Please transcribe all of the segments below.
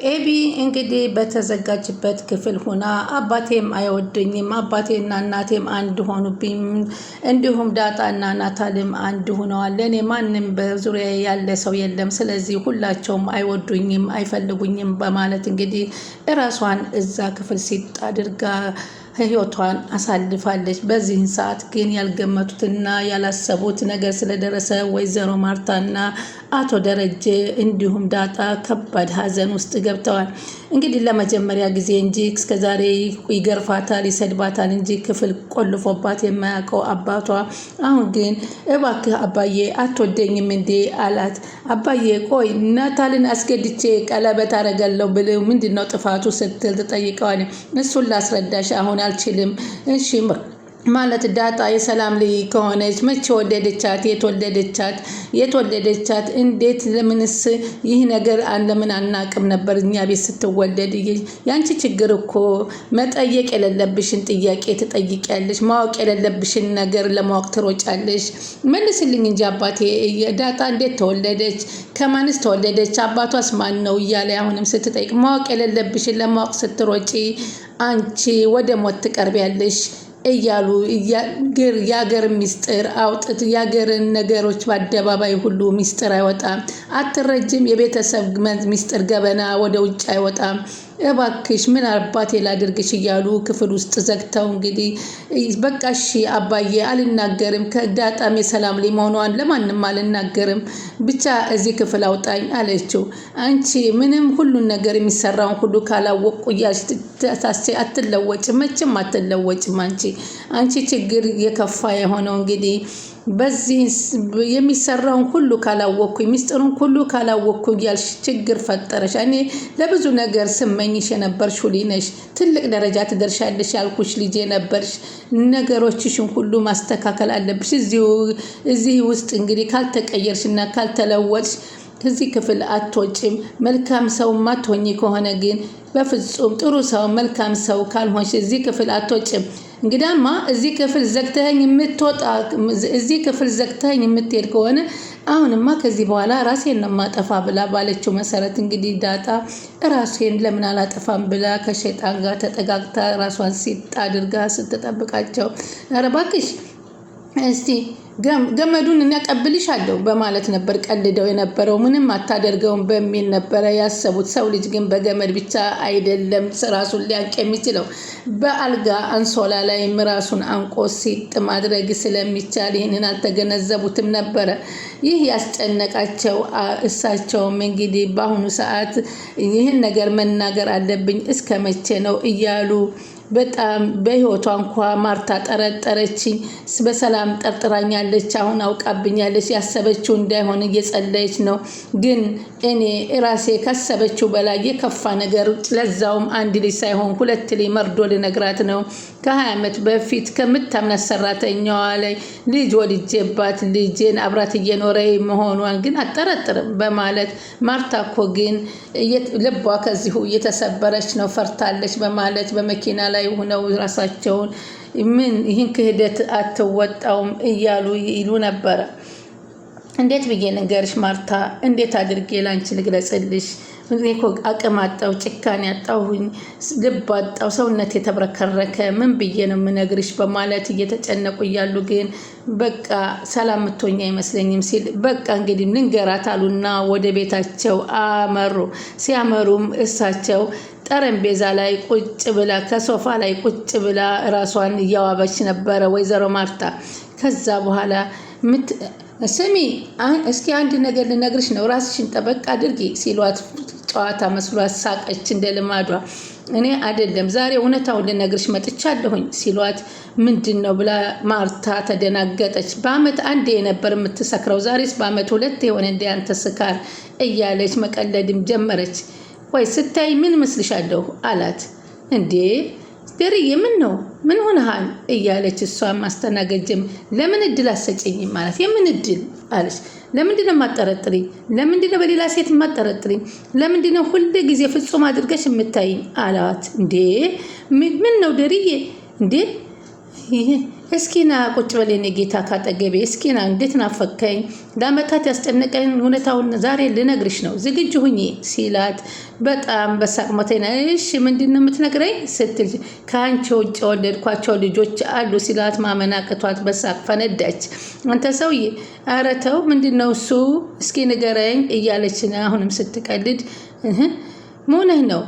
ኤቢ እንግዲህ በተዘጋጅበት ክፍል ሆና አባቴም አይወደኝም፣ አባቴና እናቴም አንድ ሆኑብኝ፣ እንዲሁም ዳጣና ናታልም አንድ ሆነዋል። እኔ ማንም በዙሪያ ያለ ሰው የለም፣ ስለዚህ ሁላቸውም አይወዱኝም፣ አይፈልጉኝም በማለት እንግዲህ እራሷን እዛ ክፍል ሲጥ አድርጋ ህይወቷን አሳልፋለች። በዚህን ሰዓት ግን ያልገመቱትና ያላሰቡት ነገር ስለደረሰ ወይዘሮ ማርታና አቶ ደረጀ እንዲሁም ዳጣ ከባድ ሀዘን ውስጥ ገብተዋል። እንግዲህ ለመጀመሪያ ጊዜ እንጂ እስከዛሬ ይገርፋታል፣ ይሰድባታል እንጂ ክፍል ቆልፎባት የማያውቀው አባቷ አሁን ግን እባክህ አባዬ አትወደኝም እንዴ አላት። አባዬ ቆይ ናታልን አስገድቼ ቀለበት አረጋለሁ ብለው ምንድነው ጥፋቱ ስትል ትጠይቀዋል። እሱን ላስረዳሽ አሁን አልችልም። እሺ ማለት ዳጣ የሰላም ልጅ ከሆነች መቼ ወለደቻት? የተወለደቻት እንዴት? ለምንስ ይህ ነገር ለምን አናቅም ነበር እኛ ቤት ስትወለድ? ያንቺ ችግር እኮ መጠየቅ የሌለብሽን ጥያቄ ትጠይቂያለሽ፣ ማወቅ የሌለብሽን ነገር ለማወቅ ትሮጫለሽ። መልስልኝ እንጂ አባቴ፣ ዳጣ እንዴት ተወለደች? ከማንስ ተወለደች? አባቷስ ማን ነው? እያለ አሁንም ስትጠይቅ ማወቅ የሌለብሽን ለማወቅ ስትሮጪ አንቺ ወደ ሞት ትቀርቢያለሽ እያሉ የሀገር ሚስጥር አውጥት የሀገርን ነገሮች በአደባባይ ሁሉ ሚስጥር አይወጣም። አትረጅም፣ የቤተሰብ ሚስጥር ገበና ወደ ውጭ አይወጣም። እባክሽ ምን አባቴ ላድርግሽ እያሉ ክፍል ውስጥ ዘግተው እንግዲህ በቃ እሺ አባዬ አልናገርም፣ ከዳጣም የሰላም ላይ መሆኗን ለማንም አልናገርም፣ ብቻ እዚህ ክፍል አውጣኝ አለችው። አንቺ ምንም ሁሉን ነገር የሚሰራውን ሁሉ ካላወቁ እያልሽ አትለወጭም፣ መቼም አትለወጭም። አንቺ ችግር የከፋ የሆነው እንግዲህ በዚህ የሚሰራውን ሁሉ ካላወቅኩኝ ሚስጥሩን ሁሉ ካላወቅኩኝ ያልሽ ችግር ፈጠረሽ። እኔ ለብዙ ነገር ስመኝሽ የነበርሽ ሁሌ ነሽ፣ ትልቅ ደረጃ ትደርሻለሽ ያልኩሽ ልጄ ነበርሽ። ነገሮችሽን ሁሉ ማስተካከል አለብሽ። እዚህ ውስጥ እንግዲህ ካልተቀየርሽና ካልተለወጥሽ ከዚህ ክፍል አትወጪም። መልካም ሰው ማትሆኚ ከሆነ ግን በፍጹም ጥሩ ሰው መልካም ሰው ካልሆንሽ እዚህ ክፍል አትወጪም። እንግዳማ እዚህ ክፍል ዘግተኸኝ የምትሄድ ከሆነ አሁንማ ከዚህ በኋላ ራሴን ነው ማጠፋ ብላ ባለችው መሰረት እንግዲህ ዳጣ ራሴን ለምን አላጠፋም ብላ ከሸይጣን ጋር ተጠጋግታ ራሷን ሲጥ አድርጋ ስትጠብቃቸው ኧረ እባክሽ እስቲ ገመዱን እናቀብልሻለሁ በማለት ነበር ቀልደው የነበረው። ምንም አታደርገውም በሚል ነበረ ያሰቡት። ሰው ልጅ ግን በገመድ ብቻ አይደለም ራሱን ሊያንቅ የሚችለው፣ በአልጋ አንሶላ ላይ ራሱን አንቆ ሲጥ ማድረግ ስለሚቻል ይህንን አልተገነዘቡትም ነበረ። ይህ ያስጨነቃቸው እሳቸውም እንግዲህ በአሁኑ ሰዓት ይህን ነገር መናገር አለብኝ እስከ መቼ ነው እያሉ በጣም በህይወቷ እንኳ ማርታ ጠረጠረችኝ፣ በሰላም ጠርጥራኛለች፣ አሁን አውቃብኛለች፣ ያሰበችው እንዳይሆን እየጸለየች ነው። ግን እኔ ራሴ ካሰበችው በላይ የከፋ ነገር ለዛውም አንድ ልጅ ሳይሆን ሁለት ልጅ መርዶ ልነግራት ነው። ከ20 ዓመት በፊት ከምታምናት ሰራተኛዋ ላይ ልጅ ወልጄባት ልጄን አብራት እየኖረ መሆኗን ግን አጠረጥርም በማለት ማርታ እኮ ግን ልቧ ከዚሁ እየተሰበረች ነው፣ ፈርታለች በማለት በመኪና ላይ ሆነው ራሳቸውን ምን ይህን ክህደት አትወጣውም እያሉ ይሉ ነበረ። እንዴት ብዬ ነገርሽ ማርታ፣ እንዴት አድርጌ ላንቺ ልግለጽልሽ? እኮ አቅም አጣው፣ ጭካኔ አጣሁኝ፣ ልብ አጣው፣ ሰውነት የተብረከረከ ምን ብዬ ነው የምነግርሽ በማለት እየተጨነቁ እያሉ ግን በቃ ሰላም ምትሆኛ አይመስለኝም ሲል በቃ እንግዲህ ልንገራት አሉና ወደ ቤታቸው አመሩ። ሲያመሩም እሳቸው ጠረጴዛ ላይ ቁጭ ብላ ከሶፋ ላይ ቁጭ ብላ ራሷን እያዋበች ነበረ ወይዘሮ ማርታ። ከዛ በኋላ ስሚ እስኪ አንድ ነገር ልነግርሽ ነው፣ ራስሽን ጠበቅ አድርጊ ሲሏት ጨዋታ መስሏት ሳቀች እንደ ልማዷ። እኔ አይደለም ዛሬ እውነታውን ልነግርሽ መጥቻለሁኝ ሲሏት ምንድን ነው ብላ ማርታ ተደናገጠች። በአመት አንዴ ነበር የምትሰክረው፣ ዛሬስ በአመት ሁለቴ የሆነ እንደ አንተ ስካር እያለች መቀለድም ጀመረች። ወይ ስታይ ምን መስልሻለሁ አላት። እንዴ ደርዬ ምን ነው ምን ሆነሃል እያለች እሷን ማስተናገጅም ለምን እድል አሰጪኝ ማለት የምን እድል አለች። ለምንድነው ማጠረጥሪ? ለምንድነው በሌላ ሴት ማጠረጥሪ? ለምንድነው ሁሉ ጊዜ ፍጹም አድርገሽ የምታይኝ አላት። እንዴ ምን ነው ደርዬ እንዴ እስኪና ቁጭ በል የኔ ጌታ ካጠገቤ እስኪና፣ እንዴት ናፈከኝ። ለአመታት ያስጨነቀኝ እውነታውን ዛሬ ልነግርሽ ነው፣ ዝግጁ ሁኚ ሲላት በጣም በሳቅ ሞተና፣ እሺ ምንድን ነው የምትነግረኝ ስትል፣ ከአንቺ ውጭ የወለድኳቸው ልጆች አሉ ሲላት ማመን አቅቷት በሳቅ ፈነዳች። አንተ ሰውዬ ኧረ ተው፣ ምንድን ነው እሱ እስኪ ንገረኝ እያለች አሁንም ስትቀልድ፣ መሆንህ ነው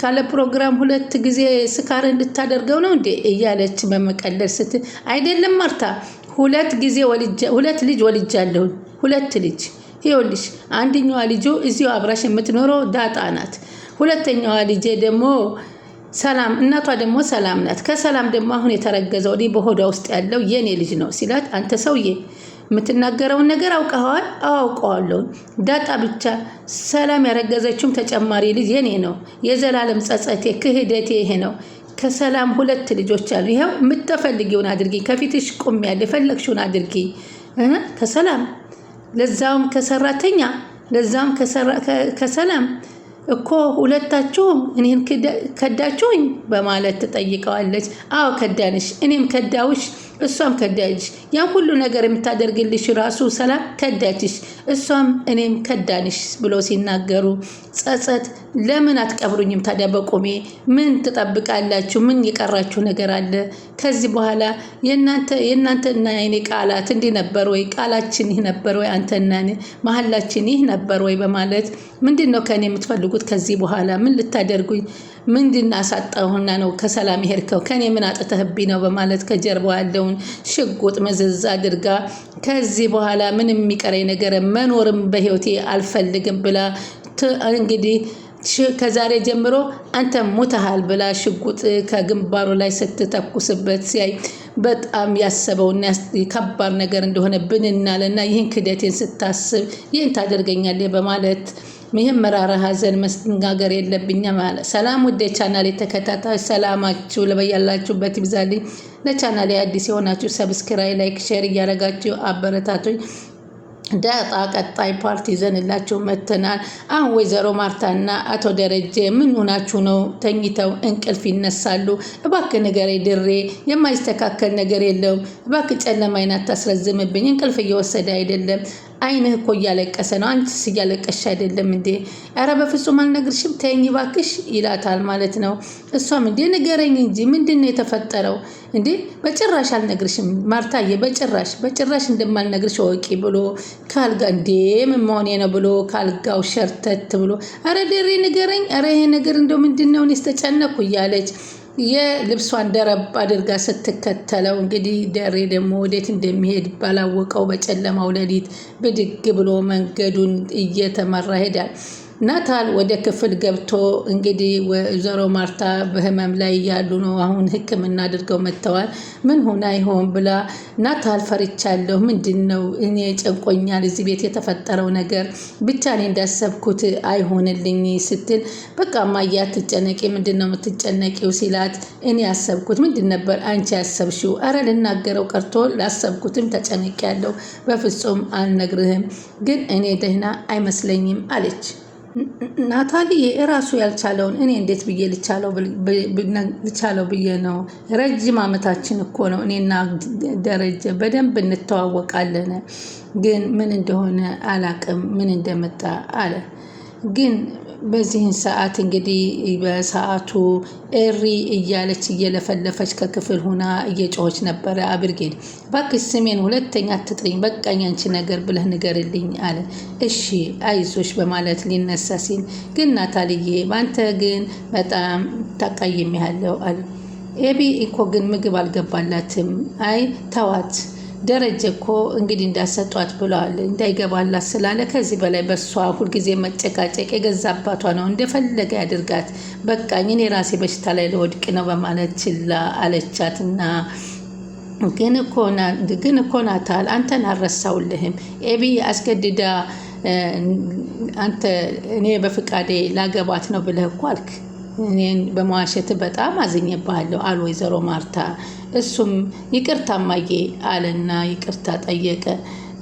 ካለ ፕሮግራም 2 ጊዜ ስካር እንድታደርገው ነው እንዴ እያለች በመቀለል ስትል፣ አይደለም ማርታ 2 ልጅ ወልጃለሁ። 2 ልጅ ይኸውልሽ፣ አንደኛዋ ልጁ እዚሁ አብራሽ የምትኖረው ዳጣ ናት። ሁለተኛዋ ልጄ ደግሞ ሰላም፣ እናቷ ደግሞ ሰላም ናት። ከሰላም ደግሞ አሁን የተረገዘው ወዲህ በሆዷ ውስጥ ያለው የኔ ልጅ ነው ሲላት፣ አንተ ሰውዬ የምትናገረውን ነገር አውቀዋል? አውቀዋለሁ። ዳጣ ብቻ ሰላም ያረገዘችውም ተጨማሪ ልጅ የኔ ነው። የዘላለም ጸጸቴ ክህደቴ ይሄ ነው። ከሰላም 2 ልጆች አሉ። ይኸው የምትፈልጊውን አድርጊ፣ ከፊትሽ ቁሚያለሁ፣ የፈለግሽውን አድርጊ። ከሰላም ለዛውም ከሰራተኛ ለዛውም ከሰላም እኮ ሁለታችሁም እኔን ከዳችሁኝ በማለት ትጠይቀዋለች። አዎ ከዳንሽ፣ እኔም ከዳውሽ፣ እሷም ከዳጅ። ያን ሁሉ ነገር የምታደርግልሽ ራሱ ሰላም ከዳችሽ፣ እሷም እኔም ከዳንሽ ብሎ ሲናገሩ፣ ጸጸት ለምን አትቀብሩኝም ታዲያ በቆሜ? ምን ትጠብቃላችሁ? ምን የቀራችሁ ነገር አለ? ከዚህ በኋላ የእናንተና የኔ ቃላት እንዲህ ነበር ወይ? ቃላችን ይህ ነበር ወይ? አንተና መሀላችን ይህ ነበር ወይ? በማለት ምንድን ነው ከእኔ የምትፈልጉት? ከዚህ በኋላ ምን ልታደርጉኝ? ምንድን አሳጣሁና ነው ከሰላም ሄድከው? ከኔ ምን አጥተህብኝ ነው? በማለት ከጀርባው ያለውን ሽጉጥ መዘዝ አድርጋ ከዚህ በኋላ ምን የሚቀረኝ ነገር መኖርም በህይወቴ አልፈልግም ብላ እንግዲህ ከዛሬ ጀምሮ አንተ ሞተሃል ብላ ሽጉጥ ከግንባሩ ላይ ስትተኩስበት ሲያይ በጣም ያሰበውና ከባድ ነገር እንደሆነ ብንናለና ይህን ክደቴን ስታስብ ይህን ታደርገኛለህ በማለት ይህም መራራ ሀዘን መስተንጋገር የለብኝም አለ። ሰላም ውድ የቻናሌ ተከታታዮች ሰላማችሁ ለበያላችሁበት ይብዛልኝ። ለቻናሌ አዲስ የሆናችሁ ሰብስክራይብ፣ ላይክ፣ ሼር እያደረጋችሁ አበረታቱኝ። ዳጣ ቀጣይ ፓርቲ ይዘንላችሁ መተናል። አሁን ወይዘሮ ማርታና አቶ ደረጀ ምን ሆናችሁ ነው ተኝተው እንቅልፍ ይነሳሉ? እባክህ ንገረኝ ድሬ፣ የማይስተካከል ነገር የለውም። እባክህ ጨለማ አይናት ታስረዝምብኝ፣ እንቅልፍ እየወሰደ አይደለም። አይንህ እኮ እያለቀሰ ነው። አንቺስ እያለቀሽ አይደለም እንዴ? ኧረ በፍጹም አልነግርሽም፣ ተይኝ እባክሽ ይላታል ማለት ነው። እሷም እንዴ ንገረኝ እንጂ ምንድን ነው የተፈጠረው? እንዴ በጭራሽ አልነግርሽም ማርታዬ፣ በጭራሽ እንደማልነግርሽ ወቂ ብሎ ካልጋ እንዴ ምን መሆኔ ነው ብሎ ካልጋው ሸርተት ብሎ ኧረ ደሬ ንገረኝ፣ ኧረ ይሄ ነገር እንደው ምንድን ነው? እኔስ ተጨነኩ እያለች የልብሷን ደረብ አድርጋ ስትከተለው እንግዲህ ደሬ ደግሞ ወዴት እንደሚሄድ ባላወቀው በጨለማው ሌሊት ብድግ ብሎ መንገዱን እየተመራ ሄዳል። ናታል ወደ ክፍል ገብቶ እንግዲህ ወይዘሮ ማርታ በህመም ላይ ያሉ ነው። አሁን ሕክምና አድርገው መጥተዋል። ምን ሆና ይሆን ብላ ናታል ፈርቻለሁ፣ ምንድን ነው እኔ ጨንቆኛል፣ እዚህ ቤት የተፈጠረው ነገር ብቻ እኔ እንዳሰብኩት አይሆንልኝ ስትል፣ በቃ እማዬ አትጨነቂ፣ ምንድን ነው የምትጨነቂው ሲላት፣ እኔ ያሰብኩት ምንድን ነበር አንቺ ያሰብሽው? አረ ልናገረው ቀርቶ ላሰብኩትም ተጨነቂያለሁ፣ በፍጹም አልነግርህም፣ ግን እኔ ደህና አይመስለኝም አለች። ናታሊ እራሱ ያልቻለውን እኔ እንዴት ብዬ ልቻለው ብዬ ነው። ረጅም ዓመታችን እኮ ነው። እኔና ደረጀ በደንብ እንተዋወቃለን፣ ግን ምን እንደሆነ አላቅም፣ ምን እንደመጣ አለ። ግን በዚህን ሰዓት እንግዲህ በሰዓቱ እሪ እያለች እየለፈለፈች ከክፍል ሆና እየጮኸች ነበረ። አብርጌድ እባክሽ ስሜን ሁለተኛ አትጥሪኝ፣ በቃኝ አንቺ ነገር ብለህ ንገርልኝ አለ። እሺ አይዞሽ በማለት ሊነሳ ሲል ግን ናታልዬ በአንተ ግን በጣም ታቃይሜያለሁ አለ። ኤቢ እኮ ግን ምግብ አልገባላትም። አይ ተዋት፣ ደረጀ እኮ እንግዲህ እንዳሰጧት ብለዋል፣ እንዳይገባላት ስላለ ከዚህ በላይ በሷ ሁልጊዜ መጨቃጨቅ የገዛ አባቷ ነው፣ እንደፈለገ ያድርጋት፣ በቃኝ እኔ ራሴ በሽታ ላይ ለወድቅ ነው በማለት ችላ አለቻትና ግን እኮ ናታል አንተን አልረሳውልህም። ኤቢ አስገድዳ አንተ እኔ በፍቃዴ ላገባት ነው ብለህ እኮ አልክ። እኔን በመዋሸት በጣም አዝኜብሃለሁ አሉ ወይዘሮ ማርታ። እሱም ይቅርታ እማዬ አለና ይቅርታ ጠየቀ።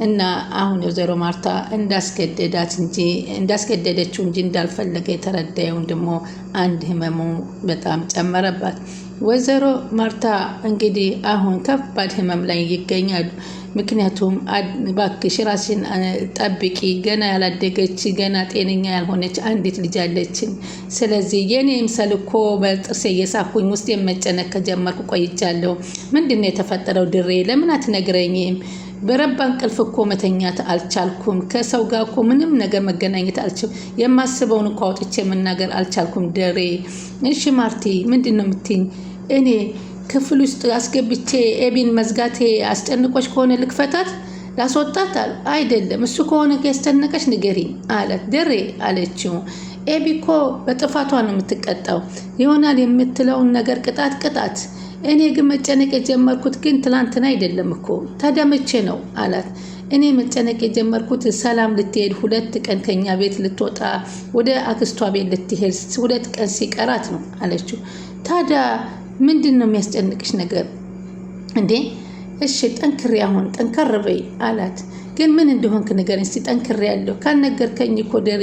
እና አሁን ወይዘሮ ማርታ እንዳስገደደችው እንጂ እንዳልፈለገ የተረዳየውን ደግሞ አንድ ህመሙ በጣም ጨመረባት። ወይዘሮ ማርታ እንግዲህ አሁን ከባድ ህመም ላይ ይገኛሉ። ምክንያቱም እባክሽ ራስሽን ጠብቂ፣ ገና ያላደገች ገና ጤነኛ ያልሆነች አንዲት ልጅ አለችን። ስለዚህ የኔም ሰልኮ በጥርሴ እየሳኩኝ ውስጥ መጨነቅ ከጀመርኩ ቆይቻለሁ። ምንድነው የተፈጠረው ድሬ? ለምን አትነግረኝም? በረባ እንቅልፍ እኮ መተኛት አልቻልኩም። ከሰው ጋር እኮ ምንም ነገር መገናኘት አልችልም። የማስበውን እኮ አውጥቼ መናገር አልቻልኩም ድሬ። እሺ ማርቲ ምንድን ነው የምትይኝ? እኔ ክፍል ውስጥ አስገብቼ ኤቢን መዝጋቴ አስጨንቆች ከሆነ ልክፈታት ላስወጣት? አይደለም እሱ ከሆነ ያስጨነቀች ንገሪኝ አላት። ድሬ አለችው። ኤቢ እኮ በጥፋቷ ነው የምትቀጣው። ይሆናል የምትለውን ነገር ቅጣት። እኔ ግን መጨነቅ የጀመርኩት ግን ትላንትና አይደለም እኮ። ታዲያ መቼ ነው አላት። እኔ መጨነቅ የጀመርኩት ሰላም ልትሄድ 2 ቀን ከኛ ቤት ልትወጣ ወደ አክስቷ ቤት ልትሄድ 2 ቀን ሲቀራት ነው አለችው። ታዲያ ምንድን ነው የሚያስጨንቅሽ ነገር እንዴ? እሺ ጠንክሬ አሁን ጠንከር በይ አላት። ግን ምን እንደሆንክ ንገረኝ እስቲ። ጠንክሬ ያለሁ ካልነገርከኝ እኮ ደሬ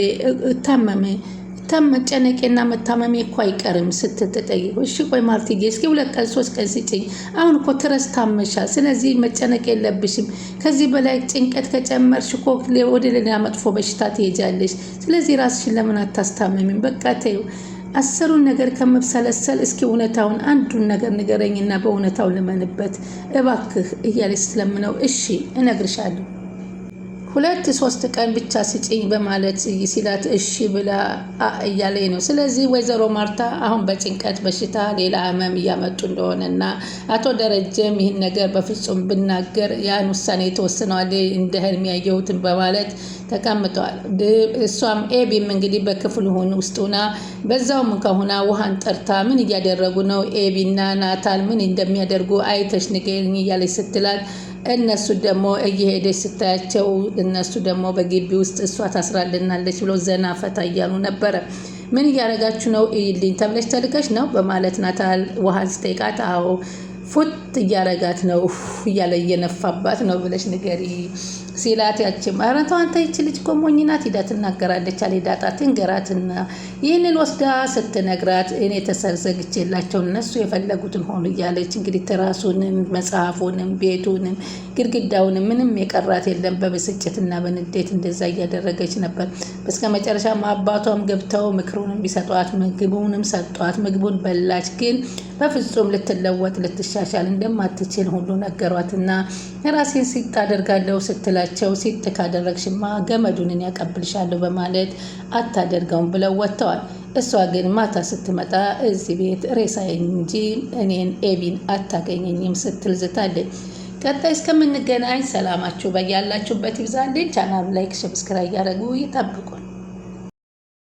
መጨነቄና መታመሜ እኮ አይቀርም ስትጠይቅ፣ እሺ ቆይ ማርትዬ እስኪ 2 ቀን 3 ቀን ስጭኝ። አሁን እኮ ትረስ ታመሻል። ስለዚህ መጨነቅ የለብሽም። ከዚህ በላይ ጭንቀት ከጨመርሽ እኮ ወደ ሌላ መጥፎ በሽታ ትሄጃለሽ። ስለዚህ ራስሽን ለምን አታስታመሚም? በቃ ተይው። 10ሩን ነገር ከምብሰለሰል እስኪ እውነታውን አንዱን ነገር ንገረኝና በእውነታው ልመንበት እባክህ እያለች ስለምነው፣ እሺ እነግርሻለሁ 2-3 ቀን ብቻ ስጭኝ በማለት ሲላት እሺ ብላ እያለኝ ነው። ስለዚህ ወይዘሮ ማርታ አሁን በጭንቀት በሽታ ሌላ ህመም እያመጡ እንደሆነና አቶ ደረጀም ይህን ነገር በፍጹም ብናገር ያን ውሳኔ ተወስነዋል እንደ ህልም ያየሁትን በማለት ተቀምጠዋል። እሷም ኤቢም እንግዲህ በክፍል ውስጥ ሆና በዛውም ከሆነ ውሃን ጠርታ ምን እያደረጉ ነው ኤቢና ናታል ምን እንደሚያደርጉ አይተሽ ንገሪኝ እያለች ስትላት እነሱ ደግሞ እየሄደች ስታያቸው እነሱ ደግሞ በግቢ ውስጥ እሷ ታስራልናለች ብሎ ዘና ፈታ እያሉ ነበረ። ምን እያደረጋችሁ ነው? እይልኝ ተብለሽ ተልከሽ ነው በማለት ናታል ውሃን ስጠይቃት አዎ ፉት እያረጋት ነው እያለ እየነፋባት ነው ብለሽ ንገሪ ሲላት ያችም ኧረ ተው አንተ ይቺ ልጅ እኮ ሞኝ ናት ሂዳ ትናገራለች አለ ዳጣ ትንገራትና ይህንን ወስዳ ስትነግራት እኔ ተሰርዘግቼላቸው እነሱ የፈለጉትን ሆኑ እያለች እንግዲህ ትራሱንም መጽሐፉንም ቤቱንም ግድግዳውንም ምንም የቀራት የለም። በብስጭትና በንዴት እንደዛ እያደረገች ነበር። በስከ መጨረሻም አባቷም ገብተው ምክሩንም ቢሰጧት ምግቡንም ሰጧት። ምግቡን በላች። ግን በፍጹም ልትለወጥ ልትሻሻል እንደማትችል ሁሉ ነገሯትና ራሴን ሲጥ አደርጋለሁ ስትላቸው ሲጥ ካደረግሽማ ገመዱንን ያቀብልሻለሁ በማለት አታደርገውም ብለው ወጥተዋል። እሷ ግን ማታ ስትመጣ እዚህ ቤት ሬሳዬን እንጂ እኔን ኤቢን አታገኘኝም ስትል ዝታለች። ቀጣይ እስከምንገናኝ ሰላማችሁ በያላችሁበት ይብዛልኝ። ቻናሉ ላይክ፣ ሰብስክራይብ ያደርጉ ይጠብቁ።